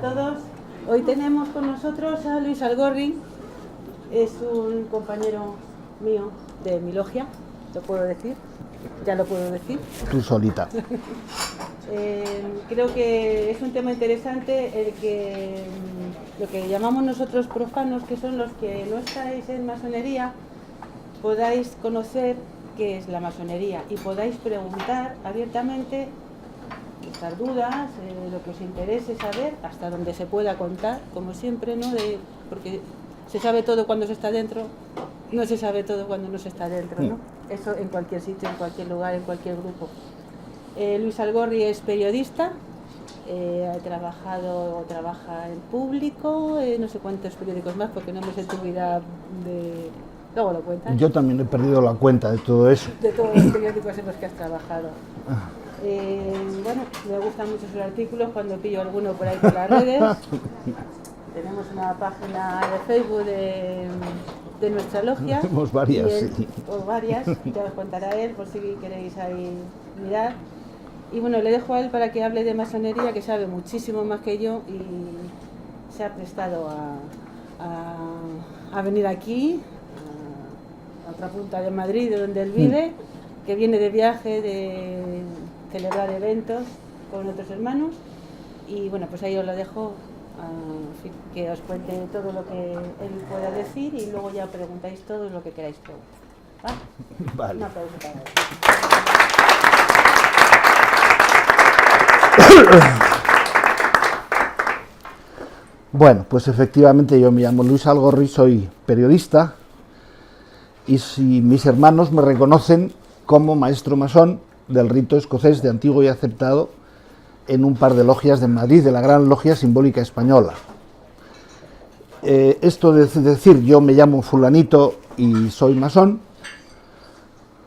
todos. Hoy tenemos con nosotros a Luis Algorri. Es un compañero mío de mi logia, lo puedo decir, ya lo puedo decir. Tú solita. Creo que es un tema interesante el que lo que llamamos nosotros profanos, que son los que no estáis en masonería, podáis conocer qué es la masonería y podáis preguntar abiertamente vuestras dudas, lo que os interese saber, hasta donde se pueda contar, como siempre, ¿no? Porque se sabe todo cuando se está dentro, no se sabe todo cuando no se está dentro, ¿no? Eso en cualquier sitio, en cualquier lugar, en cualquier grupo. Luis Algorri es periodista, trabaja en Público, no sé cuántos periódicos más, porque no me sé tu vida de... Luego lo cuentas. Yo también he perdido la cuenta de todo eso. De todos los periódicos en los que has trabajado. Bueno, me gustan mucho sus artículos cuando pillo alguno por ahí por las redes. Tenemos una página de Facebook de nuestra logia. Tenemos varias, sí. O varias, ya os contará él por si queréis ahí mirar. Y bueno, le dejo a él para que hable de masonería, que sabe muchísimo más que yo y se ha prestado a venir aquí, a otra punta de Madrid, de donde él vive, que viene de viaje, de celebrar eventos con otros hermanos. Y bueno, pues ahí os lo dejo, que os cuente todo lo que él pueda decir y luego ya preguntáis todo lo que queráis preguntar. ¿Vale? Vale. Un aplauso para él. Bueno, pues efectivamente yo me llamo Luis Algorri, soy periodista y si mis hermanos me reconocen como maestro masón del rito escocés de antiguo y aceptado en un par de logias de Madrid, de la Gran Logia Simbólica Española. Esto de decir yo me llamo fulanito y soy masón,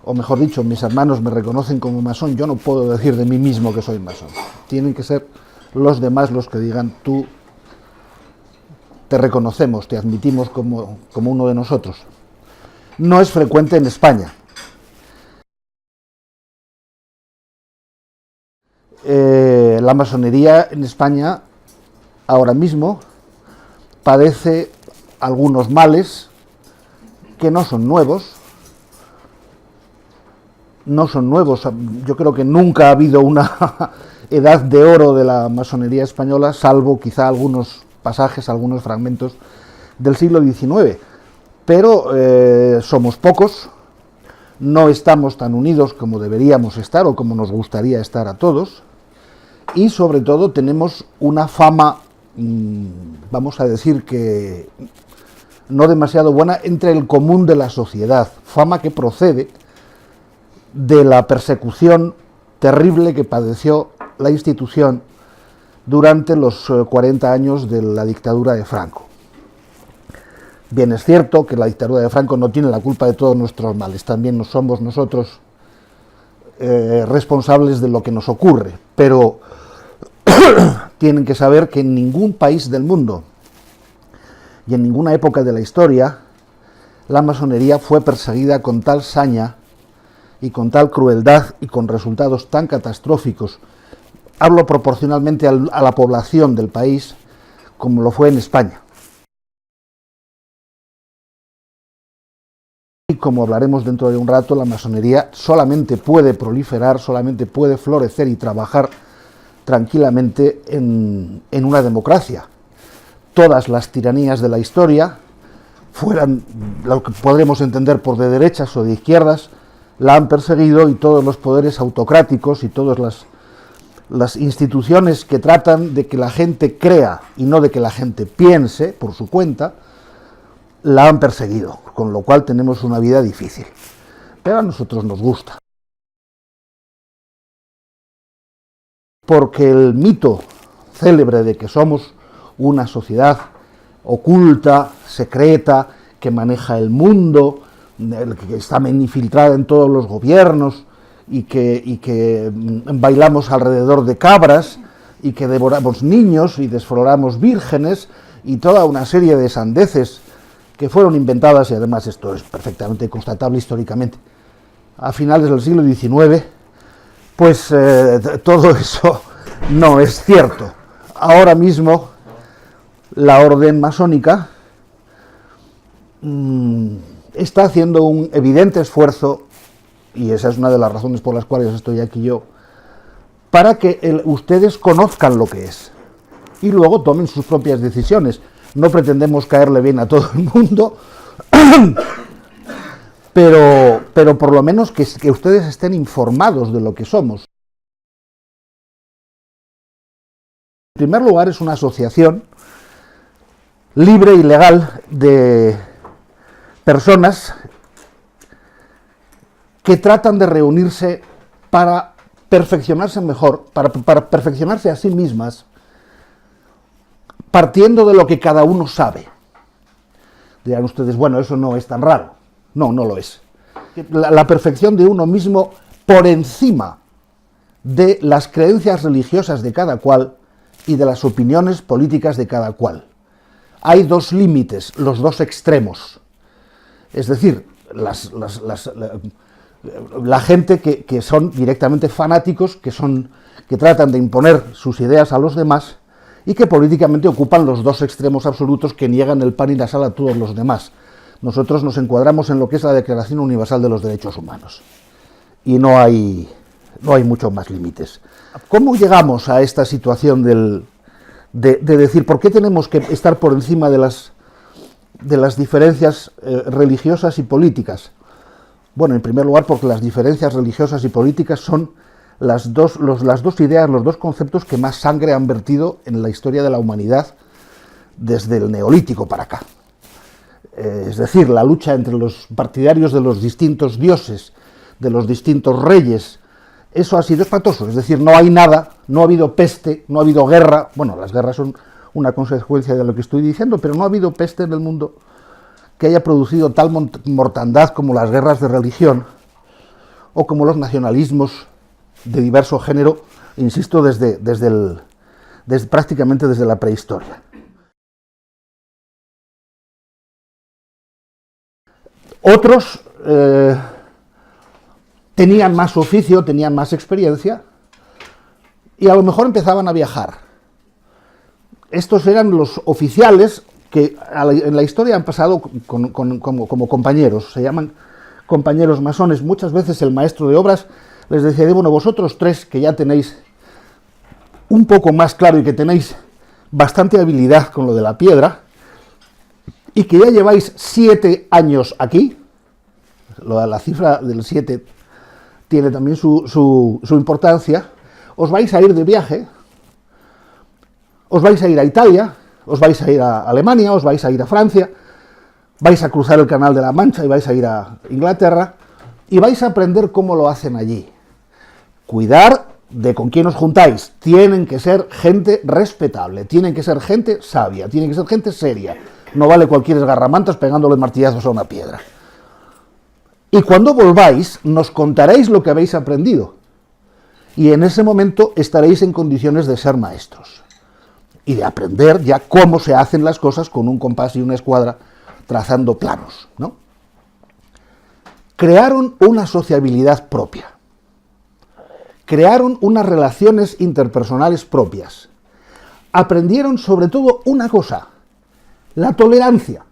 o mejor dicho, mis hermanos me reconocen como masón, yo no puedo decir de mí mismo que soy masón. Tienen que ser los demás los que digan, tú te reconocemos, te admitimos como uno de nosotros. No es frecuente en España. La masonería en España ahora mismo padece algunos males que no son nuevos. Yo creo que nunca ha habido una edad de oro de la masonería española, salvo quizá algunos pasajes, algunos fragmentos del siglo XIX. Pero somos pocos, no estamos tan unidos como deberíamos estar o como nos gustaría estar a todos, y sobre todo tenemos una fama, vamos a decir que no demasiado buena, entre el común de la sociedad, fama que procede de la persecución terrible que padeció la institución durante los 40 años de la dictadura de Franco. Bien, es cierto que la dictadura de Franco no tiene la culpa de todos nuestros males, también somos nosotros responsables de lo que nos ocurre, pero tienen que saber que en ningún país del mundo y en ninguna época de la historia la masonería fue perseguida con tal saña y con tal crueldad y con resultados tan catastróficos, hablo proporcionalmente a la población del país, como lo fue en España. Y como hablaremos dentro de un rato, la masonería solamente puede proliferar, solamente puede florecer y trabajar tranquilamente en una democracia. Todas las tiranías de la historia, fueran lo que podremos entender por de derechas o de izquierdas, la han perseguido, y todos los poderes autocráticos y todas las instituciones que tratan de que la gente crea y no de que la gente piense por su cuenta, la han perseguido, con lo cual tenemos una vida difícil. Pero a nosotros nos gusta. Porque el mito célebre de que somos una sociedad oculta, secreta, que maneja el mundo, que está infiltrada en todos los gobiernos y que bailamos alrededor de cabras y que devoramos niños y desfloramos vírgenes y toda una serie de sandeces que fueron inventadas, y además esto es perfectamente constatable históricamente, a finales del siglo XIX, pues todo eso no es cierto. Ahora mismo la orden masónica está haciendo un evidente esfuerzo, y esa es una de las razones por las cuales estoy aquí yo, para que ustedes conozcan lo que es y luego tomen sus propias decisiones. No pretendemos caerle bien a todo el mundo, pero por lo menos que ustedes estén informados de lo que somos. En primer lugar, es una asociación libre y legal de personas que tratan de reunirse para perfeccionarse mejor, para perfeccionarse a sí mismas, partiendo de lo que cada uno sabe. Dirán ustedes, bueno, eso no es tan raro. No, no lo es. La perfección de uno mismo por encima de las creencias religiosas de cada cual y de las opiniones políticas de cada cual. Hay dos límites, los dos extremos. Es decir, la gente que son directamente fanáticos, que tratan de imponer sus ideas a los demás y que políticamente ocupan los dos extremos absolutos que niegan el pan y la sal a todos los demás. Nosotros nos encuadramos en lo que es la Declaración Universal de los Derechos Humanos y no hay muchos más límites. ¿Cómo llegamos a esta situación de decir por qué tenemos que estar por encima de las diferencias religiosas y políticas? Bueno, en primer lugar porque las diferencias religiosas y políticas son las dos ideas, los dos conceptos que más sangre han vertido en la historia de la humanidad desde el Neolítico para acá. Es decir, la lucha entre los partidarios de los distintos dioses, de los distintos reyes, eso ha sido espantoso. Es decir, no hay nada, no ha habido peste, no ha habido guerra. Bueno, las guerras son una consecuencia de lo que estoy diciendo, pero no ha habido peste en el mundo que haya producido tal mortandad como las guerras de religión o como los nacionalismos de diverso género, insisto, prácticamente desde la prehistoria. Otros tenían más oficio, tenían más experiencia y a lo mejor empezaban a viajar. Estos eran los oficiales que en la historia han pasado como compañeros, se llaman compañeros masones. Muchas veces el maestro de obras les decía, bueno, vosotros tres que ya tenéis un poco más claro y que tenéis bastante habilidad con lo de la piedra y que ya lleváis 7 años aquí, la cifra del 7 tiene también su importancia, os vais a ir de viaje, os vais a ir a Italia, os vais a ir a Alemania, os vais a ir a Francia, vais a cruzar el Canal de la Mancha y vais a ir a Inglaterra y vais a aprender cómo lo hacen allí. Cuidar de con quién os juntáis. Tienen que ser gente respetable, tienen que ser gente sabia, tienen que ser gente seria. No vale cualquier esgarramantas pegándole martillazos a una piedra. Y cuando volváis, nos contaréis lo que habéis aprendido. Y en ese momento estaréis en condiciones de ser maestros. Y de aprender ya cómo se hacen las cosas con un compás y una escuadra trazando planos, ¿no? Crearon una sociabilidad propia. Crearon unas relaciones interpersonales propias. Aprendieron sobre todo una cosa, la tolerancia.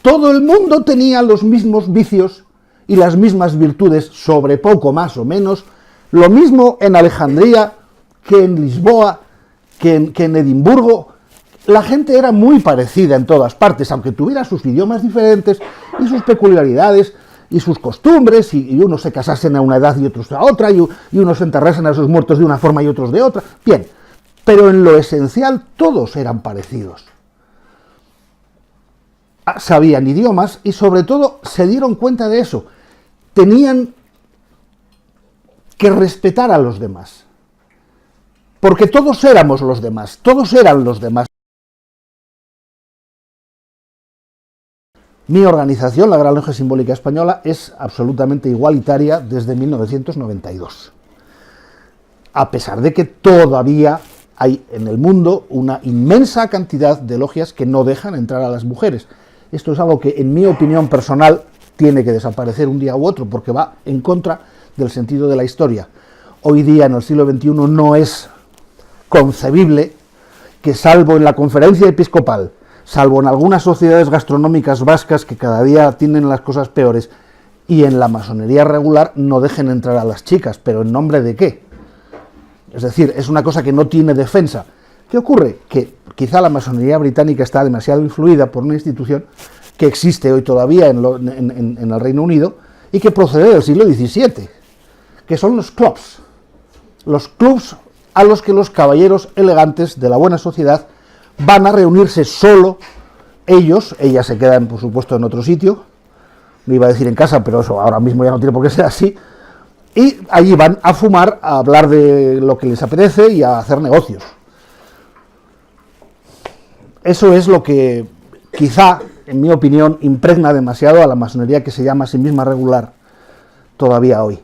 Todo el mundo tenía los mismos vicios y las mismas virtudes, sobre poco más o menos, lo mismo en Alejandría que en Lisboa, que en Edimburgo. La gente era muy parecida en todas partes, aunque tuviera sus idiomas diferentes y sus peculiaridades y sus costumbres, y unos se casasen a una edad y otros a otra, y unos se enterrasen a sus muertos de una forma y otros de otra. Bien, pero en lo esencial todos eran parecidos. Sabían idiomas y sobre todo se dieron cuenta de eso. Tenían que respetar a los demás. Porque todos éramos los demás, todos eran los demás. Mi organización, la Gran Logia Simbólica Española, es absolutamente igualitaria desde 1992. A pesar de que todavía hay en el mundo una inmensa cantidad de logias que no dejan entrar a las mujeres. Esto es algo que, en mi opinión personal, tiene que desaparecer un día u otro, porque va en contra del sentido de la historia. Hoy día, en el siglo XXI, no es concebible que salvo en la conferencia episcopal, salvo en algunas sociedades gastronómicas vascas que cada día tienen las cosas peores, y en la masonería regular no dejen entrar a las chicas, pero ¿en nombre de qué? Es decir, es una cosa que no tiene defensa. ¿Qué ocurre? Que quizá la masonería británica está demasiado influida por una institución que existe hoy todavía en el Reino Unido y que procede del siglo XVII, que son los clubs a los que los caballeros elegantes de la buena sociedad van a reunirse solo ellos se quedan por supuesto en otro sitio, me iba a decir en casa, pero eso ahora mismo ya no tiene por qué ser así, y allí van a fumar, a hablar de lo que les apetece y a hacer negocios. Eso es lo que quizá, en mi opinión, impregna demasiado a la masonería que se llama a sí misma regular todavía hoy.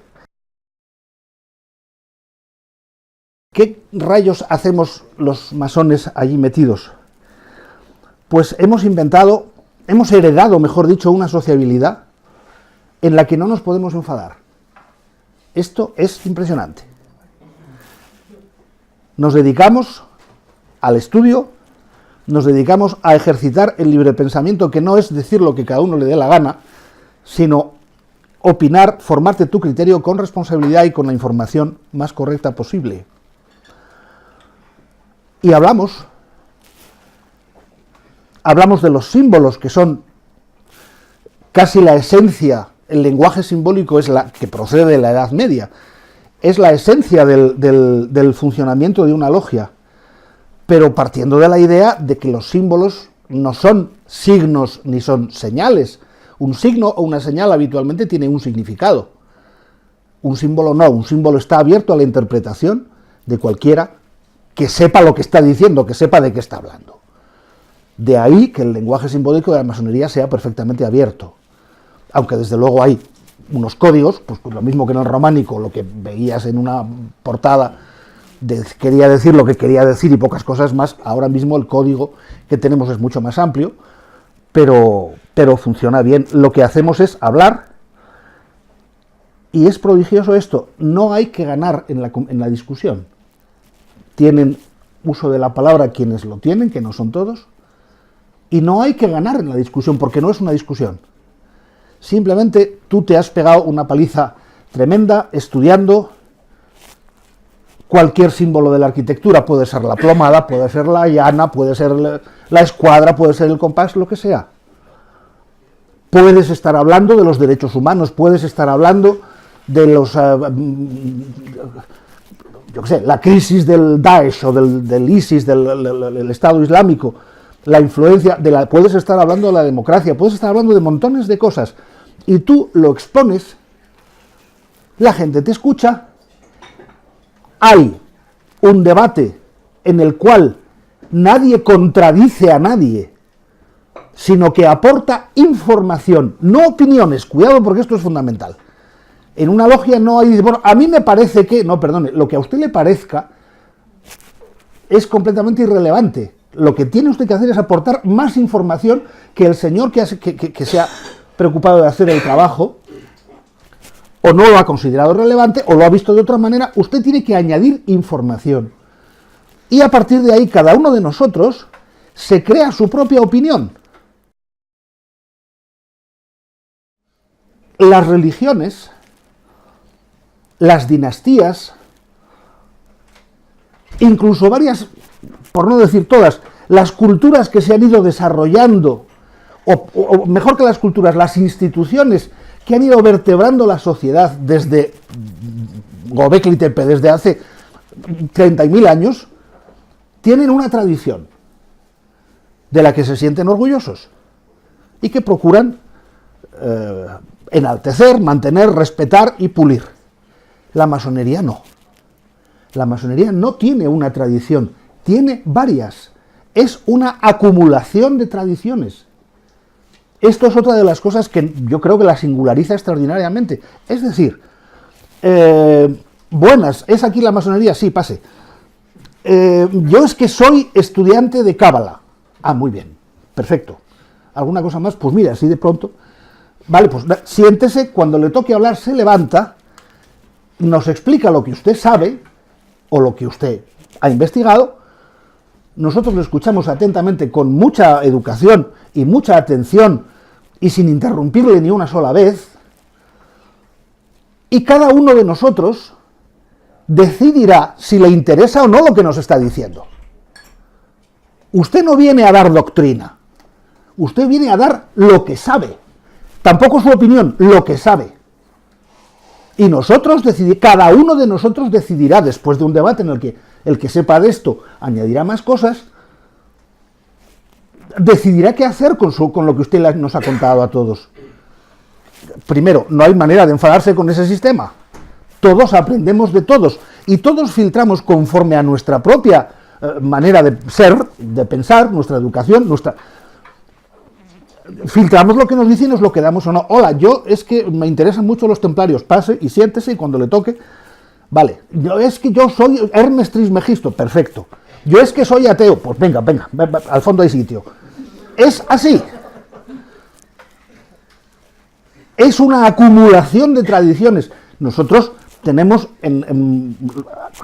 ¿Qué rayos hacemos los masones allí metidos? Pues hemos heredado, mejor dicho, una sociabilidad en la que no nos podemos enfadar. Esto es impresionante. Nos dedicamos al estudio, nos dedicamos a ejercitar el libre pensamiento, que no es decir lo que cada uno le dé la gana, sino opinar, formarte tu criterio con responsabilidad y con la información más correcta posible. Y hablamos de los símbolos, que son casi la esencia. El lenguaje simbólico es la que procede de la Edad Media, es la esencia del funcionamiento de una logia, pero partiendo de la idea de que los símbolos no son signos ni son señales. Un signo o una señal habitualmente tiene un significado. Un símbolo no, un símbolo está abierto a la interpretación de cualquiera que sepa lo que está diciendo, que sepa de qué está hablando. De ahí que el lenguaje simbólico de la masonería sea perfectamente abierto. Aunque desde luego hay unos códigos, pues lo mismo que en el románico, lo que veías en una portada quería decir lo que quería decir y pocas cosas más. Ahora mismo el código que tenemos es mucho más amplio, pero funciona bien. Lo que hacemos es hablar, y es prodigioso esto, no hay que ganar en la discusión. Tienen uso de la palabra quienes lo tienen, que no son todos, y no hay que ganar en la discusión, porque no es una discusión. Simplemente tú te has pegado una paliza tremenda estudiando cualquier símbolo de la arquitectura. Puede ser la plomada, puede ser la llana, puede ser la escuadra, puede ser el compás, lo que sea. Puedes estar hablando de los derechos humanos, puedes estar hablando de los... yo qué sé, la crisis del Daesh o del ISIS, del Estado Islámico, la influencia puedes estar hablando de la democracia, puedes estar hablando de montones de cosas, y tú lo expones, la gente te escucha, hay un debate en el cual nadie contradice a nadie, sino que aporta información, no opiniones. Cuidado, porque esto es fundamental. En una logia no hay, bueno, a mí me parece que, no, perdone, lo que a usted le parezca es completamente irrelevante. Lo que tiene usted que hacer es aportar más información que el señor que se ha preocupado de hacer el trabajo, o no lo ha considerado relevante, o lo ha visto de otra manera. Usted tiene que añadir información. Y a partir de ahí, cada uno de nosotros se crea su propia opinión. Las religiones, las dinastías, incluso varias, por no decir todas, las culturas que se han ido desarrollando, o mejor que las culturas, las instituciones que han ido vertebrando la sociedad desde Göbekli Tepe, desde hace 30.000 años, tienen una tradición de la que se sienten orgullosos y que procuran enaltecer, mantener, respetar y pulir. La masonería no. La masonería no tiene una tradición, tiene varias. Es una acumulación de tradiciones. Esto es otra de las cosas que yo creo que la singulariza extraordinariamente. Es decir, buenas, ¿es aquí la masonería? Sí, pase. Yo es que soy estudiante de Cábala. Ah, muy bien, perfecto. ¿Alguna cosa más? Pues mira, así de pronto. Vale, pues siéntese, cuando le toque hablar se levanta, nos explica lo que usted sabe, o lo que usted ha investigado, nosotros lo escuchamos atentamente con mucha educación y mucha atención y sin interrumpirle ni una sola vez, y cada uno de nosotros decidirá si le interesa o no lo que nos está diciendo. Usted no viene a dar doctrina, usted viene a dar lo que sabe, tampoco su opinión, lo que sabe. Y nosotros cada uno de nosotros decidirá, después de un debate en el que el que sepa de esto añadirá más cosas, decidirá qué hacer con lo que usted nos ha contado a todos. Primero, no hay manera de enfadarse con ese sistema. Todos aprendemos de todos y todos filtramos conforme a nuestra propia manera de ser, de pensar, nuestra educación, filtramos lo que nos dicen y nos lo quedamos o no. Hola, yo es que me interesan mucho los templarios, pase y siéntese y cuando le toque, vale. Es que yo soy Hermes Trismegisto, perfecto. Yo es que soy ateo, pues venga, al fondo hay sitio. Es así. Es una acumulación de tradiciones. Nosotros tenemos,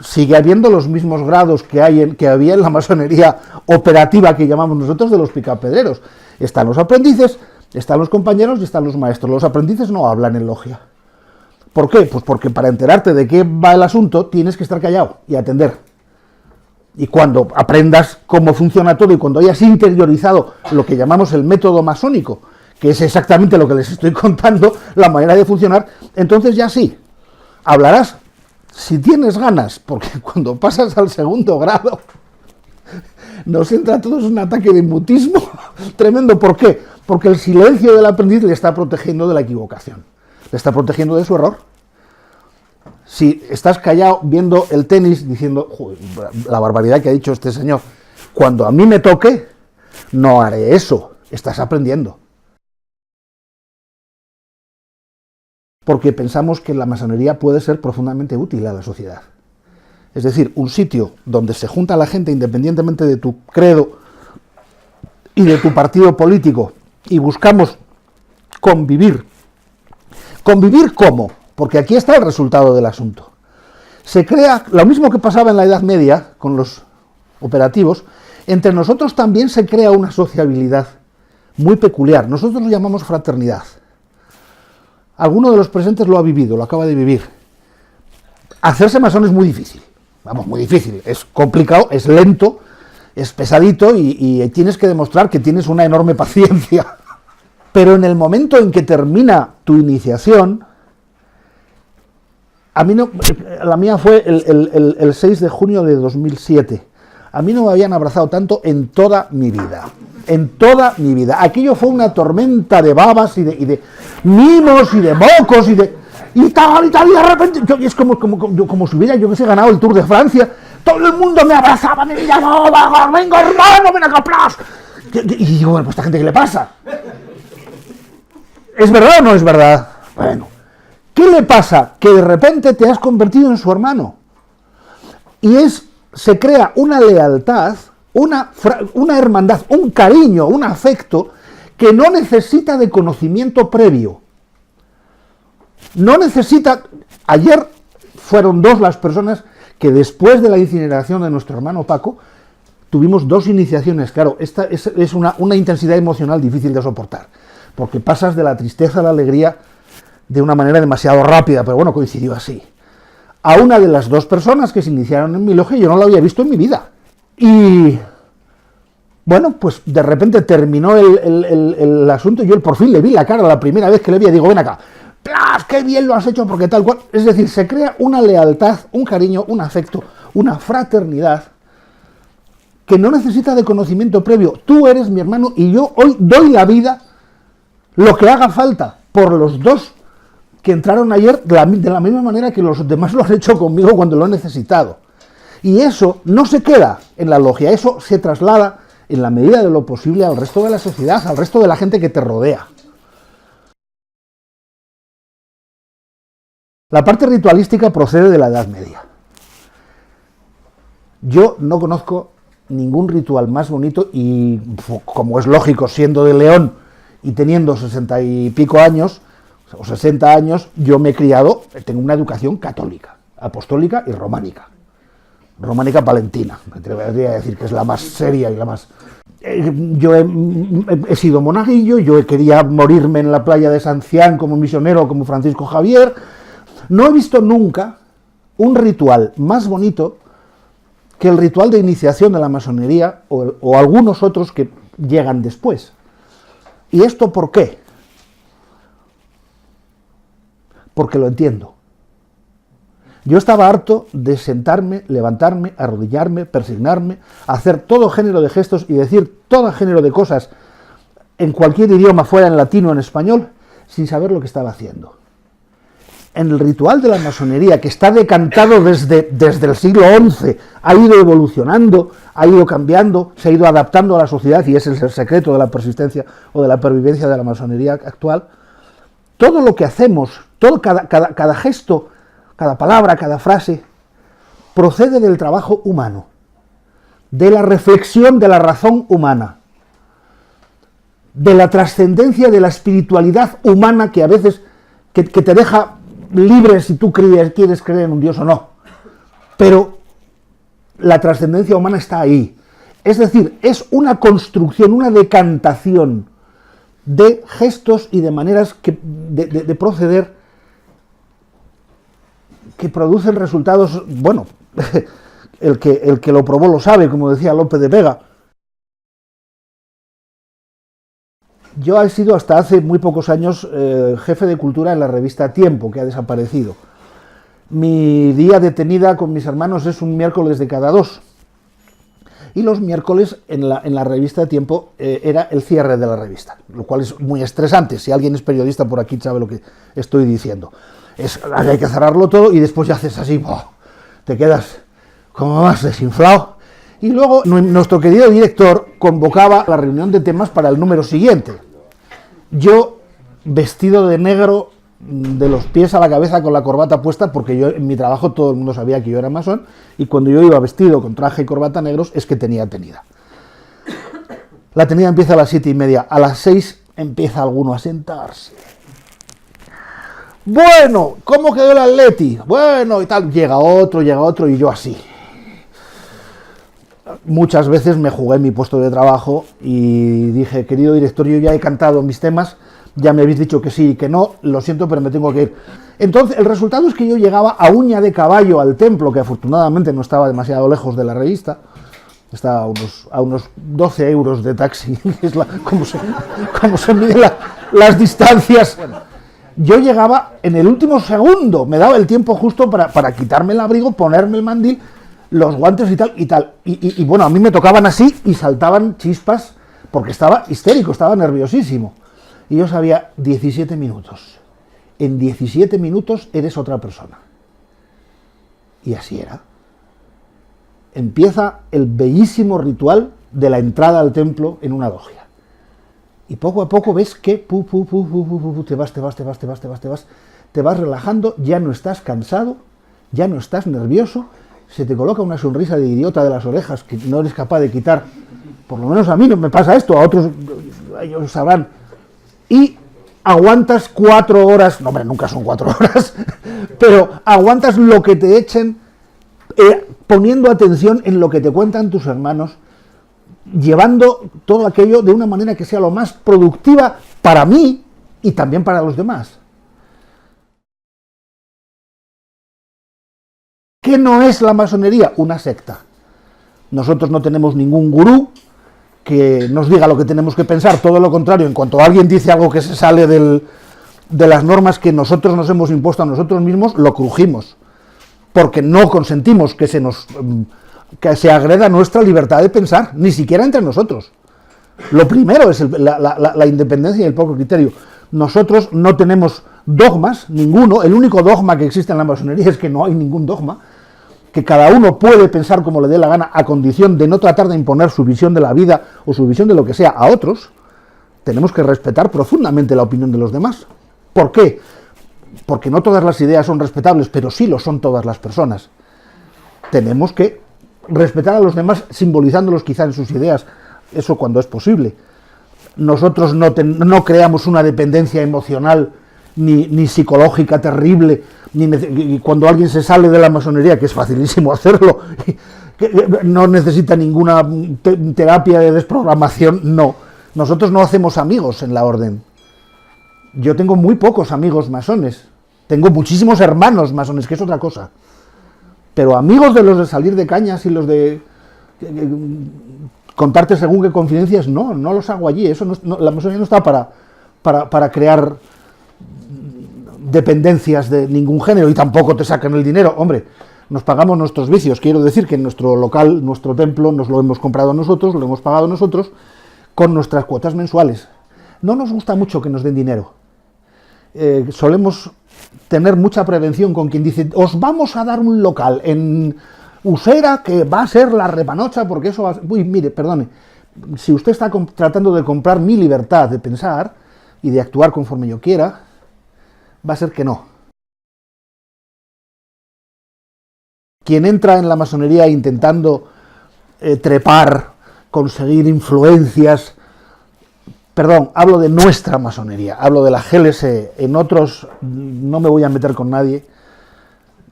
sigue habiendo los mismos grados que había en la masonería operativa que llamamos nosotros de los picapedreros. Están los aprendices, están los compañeros y están los maestros. Los aprendices no hablan en logia. ¿Por qué? Pues porque para enterarte de qué va el asunto tienes que estar callado y atender. Y cuando aprendas cómo funciona todo y cuando hayas interiorizado lo que llamamos el método masónico, que es exactamente lo que les estoy contando, la manera de funcionar, entonces ya sí, hablarás si tienes ganas, porque cuando pasas al segundo grado nos entra a todos un ataque de mutismo tremendo. ¿Por qué? Porque el silencio del aprendiz le está protegiendo de la equivocación, le está protegiendo de su error. Si estás callado viendo el tenis diciendo, la barbaridad que ha dicho este señor, cuando a mí me toque, no haré eso, estás aprendiendo. Porque pensamos que la masonería puede ser profundamente útil a la sociedad. Es decir, un sitio donde se junta la gente independientemente de tu credo y de tu partido político y buscamos convivir. ¿Convivir cómo? Porque aquí está el resultado del asunto. Se crea, lo mismo que pasaba en la Edad Media con los operativos, entre nosotros también se crea una sociabilidad muy peculiar. Nosotros lo llamamos fraternidad. Alguno de los presentes lo ha vivido, lo acaba de vivir. Hacerse masón es muy difícil, vamos, muy difícil, es complicado, es lento, es pesadito y tienes que demostrar que tienes una enorme paciencia. Pero en el momento en que termina tu iniciación, a mí no, la mía fue el 6 de junio de 2007. A mí no me habían abrazado tanto en toda mi vida. En toda mi vida. Aquello fue una tormenta de babas y de mimos y de mocos y tal, y de repente, es como si hubiera, yo que sé, ganado el Tour de Francia. Todo el mundo me abrazaba, me llamaba, venga hermano, ven acá, plas. Y digo, bueno, pues esta gente, ¿qué le pasa? ¿Es verdad o no es verdad? Bueno, ¿qué le pasa? Que de repente te has convertido en su hermano. Y se crea una lealtad, una hermandad, un cariño, un afecto que no necesita de conocimiento previo. No necesita. Ayer fueron 2 las personas que después de la incineración de nuestro hermano Paco tuvimos 2 iniciaciones. Claro, esta es una intensidad emocional difícil de soportar, porque pasas de la tristeza a la alegría de una manera demasiado rápida, pero bueno, coincidió así. A una de las 2 personas que se iniciaron en mi logia yo no la había visto en mi vida. Y bueno, pues de repente terminó el asunto y yo por fin le vi la cara la primera vez que le vi y digo, ven acá, ¡plas! ¡Qué bien lo has hecho! Porque tal cual. Es decir, se crea una lealtad, un cariño, un afecto, una fraternidad que no necesita de conocimiento previo. Tú eres mi hermano y yo hoy doy la vida, lo que haga falta, por los 2 que entraron ayer de la misma manera que los demás lo han hecho conmigo cuando lo he necesitado. Y eso no se queda en la logia, eso se traslada en la medida de lo posible al resto de la sociedad, al resto de la gente que te rodea. La parte ritualística procede de la Edad Media. Yo no conozco ningún ritual más bonito y, como es lógico, siendo de León y teniendo 60 y pico años, o 60 años, yo me he criado, tengo una educación católica, apostólica y románica. Románica Palentina, me atrevería a decir que es la más seria y la más... Yo he sido monaguillo, yo quería morirme en la playa de San Cián como misionero, como Francisco Javier. No he visto nunca un ritual más bonito que el ritual de iniciación de la masonería o algunos otros que llegan después. ¿Y esto por qué? Porque lo entiendo. Yo estaba harto de sentarme, levantarme, arrodillarme, persignarme, hacer todo género de gestos y decir todo género de cosas en cualquier idioma, fuera en latino o en español, sin saber lo que estaba haciendo. En el ritual de la masonería, que está decantado desde el siglo XI, ha ido evolucionando, ha ido cambiando, se ha ido adaptando a la sociedad, y ese es el secreto de la persistencia o de la pervivencia de la masonería actual. Todo lo que hacemos, cada gesto, cada palabra, cada frase, procede del trabajo humano, de la reflexión de la razón humana, de la trascendencia de la espiritualidad humana que a veces que te deja libre si tú quieres creer en un Dios o no. Pero la trascendencia humana está ahí. Es decir, es una construcción, una decantación de gestos y de maneras de proceder que producen resultados, bueno, el que lo probó lo sabe, como decía Lope de Vega. Yo he sido hasta hace muy pocos años jefe de cultura en la revista Tiempo, que ha desaparecido. Mi día de tenida con mis hermanos es un miércoles de cada 2. Y los miércoles en la revista Tiempo era el cierre de la revista, lo cual es muy estresante. Si alguien es periodista por aquí sabe lo que estoy diciendo. Hay que cerrarlo todo y después ya haces así, te quedas como más desinflado. Y luego nuestro querido director convocaba la reunión de temas para el número siguiente. Yo, vestido de negro, de los pies a la cabeza con la corbata puesta, porque yo en mi trabajo todo el mundo sabía que yo era masón, y cuando yo iba vestido con traje y corbata negros es que tenía tenida. La tenida empieza a las 7:30, a las 6 empieza alguno a sentarse. Bueno, ¿cómo quedó el Atleti? Bueno, y tal, llega otro, y yo así. Muchas veces me jugué en mi puesto de trabajo y dije, querido director, yo ya he cantado mis temas, ya me habéis dicho que sí y que no, lo siento, pero me tengo que ir. Entonces, el resultado es que yo llegaba a uña de caballo al templo, que afortunadamente no estaba demasiado lejos de la revista, estaba a unos 12 euros de taxi, que es como se miden las distancias. Yo llegaba en el último segundo, me daba el tiempo justo para quitarme el abrigo, ponerme el mandil, los guantes y tal. Y bueno, a mí me tocaban así y saltaban chispas porque estaba histérico, estaba nerviosísimo. Y yo sabía, 17 minutos. En 17 minutos eres otra persona. Y así era. Empieza el bellísimo ritual de la entrada al templo en una logia. Y poco a poco ves que te vas relajando, ya no estás cansado, ya no estás nervioso, se te coloca una sonrisa de idiota de las orejas que no eres capaz de quitar, por lo menos a mí no me pasa esto, a otros ellos sabrán, y aguantas 4 horas, no hombre, nunca son 4 horas, pero aguantas lo que te echen, poniendo atención en lo que te cuentan tus hermanos, llevando todo aquello de una manera que sea lo más productiva para mí y también para los demás. ¿Qué no es la masonería? Una secta. Nosotros no tenemos ningún gurú que nos diga lo que tenemos que pensar, todo lo contrario, en cuanto alguien dice algo que se sale de las normas que nosotros nos hemos impuesto a nosotros mismos, lo crujimos, porque no consentimos que se agreda nuestra libertad de pensar, ni siquiera entre nosotros. Lo primero es la independencia y el poco criterio. Nosotros no tenemos dogmas, ninguno. El único dogma que existe en la masonería es que no hay ningún dogma, que cada uno puede pensar como le dé la gana a condición de no tratar de imponer su visión de la vida o su visión de lo que sea a otros. Tenemos que respetar profundamente la opinión de los demás. ¿Por qué? Porque no todas las ideas son respetables, pero sí lo son todas las personas. Tenemos que respetar a los demás simbolizándolos quizá en sus ideas, eso cuando es posible. Nosotros no creamos una dependencia emocional ni psicológica terrible, ni cuando alguien se sale de la masonería, que es facilísimo hacerlo, que no necesita ninguna terapia de desprogramación, no. Nosotros no hacemos amigos en la orden. Yo tengo muy pocos amigos masones, tengo muchísimos hermanos masones, que es otra cosa. Pero amigos de los de salir de cañas y los de contarte según qué confidencias, no los hago allí. Eso no, la masonería no está para crear dependencias de ningún género, y tampoco te sacan el dinero. Hombre, nos pagamos nuestros vicios. Quiero decir que en nuestro local, nuestro templo, nos lo hemos comprado nosotros, lo hemos pagado nosotros, con nuestras cuotas mensuales. No nos gusta mucho que nos den dinero. Solemos tener mucha prevención con quien dice, os vamos a dar un local en Usera que va a ser la repanocha, porque eso va a... Uy, mire, perdone, si usted está tratando de comprar mi libertad de pensar y de actuar conforme yo quiera, va a ser que no. Quien entra en la masonería intentando trepar, conseguir influencias, perdón, hablo de nuestra masonería, hablo de la GLS, en otros no me voy a meter con nadie,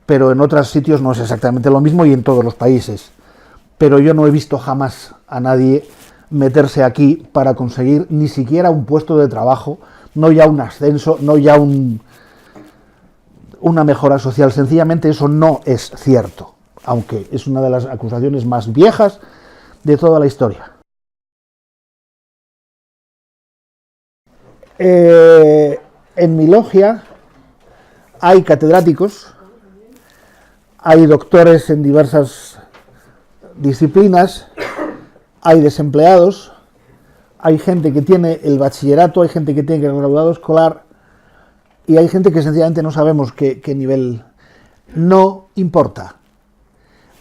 pero en otros sitios no es exactamente lo mismo y en todos los países. Pero yo no he visto jamás a nadie meterse aquí para conseguir ni siquiera un puesto de trabajo, no ya un ascenso, no ya una mejora social. Sencillamente eso no es cierto, aunque es una de las acusaciones más viejas de toda la historia. En mi logia hay catedráticos, hay doctores en diversas disciplinas, hay desempleados, hay gente que tiene el bachillerato, hay gente que tiene el graduado escolar y hay gente que sencillamente no sabemos qué nivel. No importa.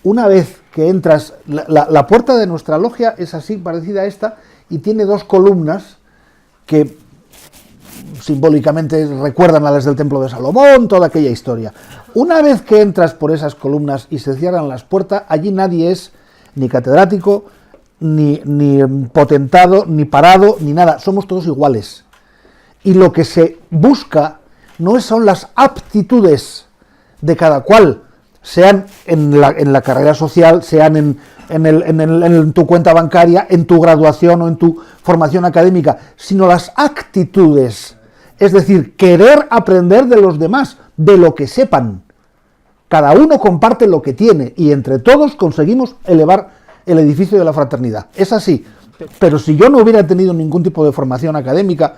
Una vez que entras, la puerta de nuestra logia es así, parecida a esta, y tiene dos columnas que simbólicamente recuerdan a las del Templo de Salomón, toda aquella historia. Una vez que entras por esas columnas y se cierran las puertas, allí nadie es ni catedrático, ni potentado, ni parado, ni nada. Somos todos iguales. Y lo que se busca no son las aptitudes de cada cual, sean en la carrera social, sean en tu cuenta bancaria, en tu graduación o en tu formación académica, sino las actitudes. Es decir, querer aprender de los demás, de lo que sepan. Cada uno comparte lo que tiene y entre todos conseguimos elevar el edificio de la fraternidad. Es así. Pero si yo no hubiera tenido ningún tipo de formación académica,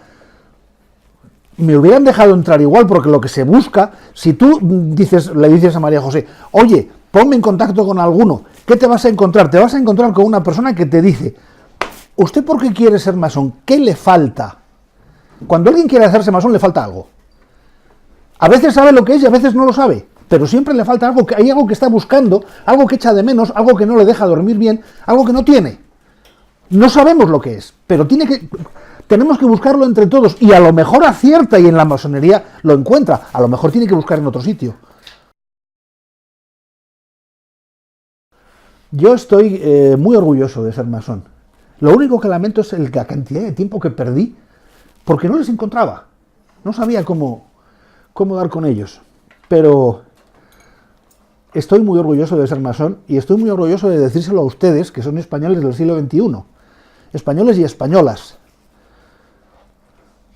me hubieran dejado entrar igual, porque lo que se busca, si tú le dices a María José, oye, ponme en contacto con alguno, ¿qué te vas a encontrar? Te vas a encontrar con una persona que te dice, ¿usted por qué quiere ser masón? ¿Qué le falta? Cuando alguien quiere hacerse masón le falta algo. A veces sabe lo que es y a veces no lo sabe, pero siempre le falta algo, hay algo que está buscando, algo que echa de menos, algo que no le deja dormir bien, algo que no tiene. No sabemos lo que es, pero tenemos que buscarlo entre todos, y a lo mejor acierta y en la masonería lo encuentra, a lo mejor tiene que buscar en otro sitio. Yo estoy muy orgulloso de ser masón. Lo único que lamento es la cantidad de tiempo que perdí porque no les encontraba. No sabía cómo dar con ellos. Pero estoy muy orgulloso de ser masón y estoy muy orgulloso de decírselo a ustedes, que son españoles del siglo XXI. Españoles y españolas.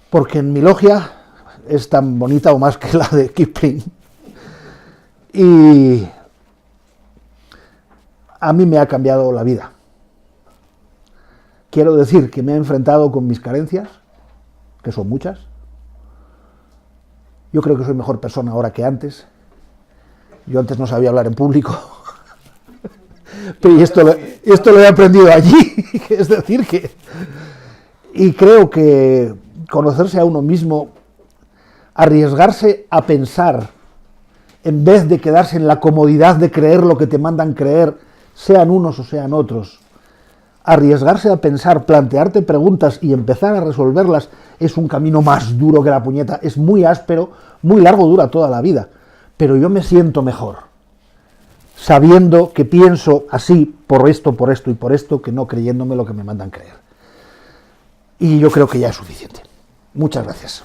Porque en mi logia es tan bonita o más que la de Kipling. Y a mí me ha cambiado la vida. Quiero decir que me he enfrentado con mis carencias, que son muchas. Yo creo que soy mejor persona ahora que antes. Yo antes no sabía hablar en público. Pero esto lo he aprendido allí. Es decir que... Y creo que conocerse a uno mismo, arriesgarse a pensar, en vez de quedarse en la comodidad de creer lo que te mandan creer, sean unos o sean otros, arriesgarse a pensar, plantearte preguntas y empezar a resolverlas, es un camino más duro que la puñeta, es muy áspero, muy largo, dura toda la vida, pero yo me siento mejor, sabiendo que pienso así, por esto y por esto, que no creyéndome lo que me mandan creer. Y yo creo que ya es suficiente. Muchas gracias.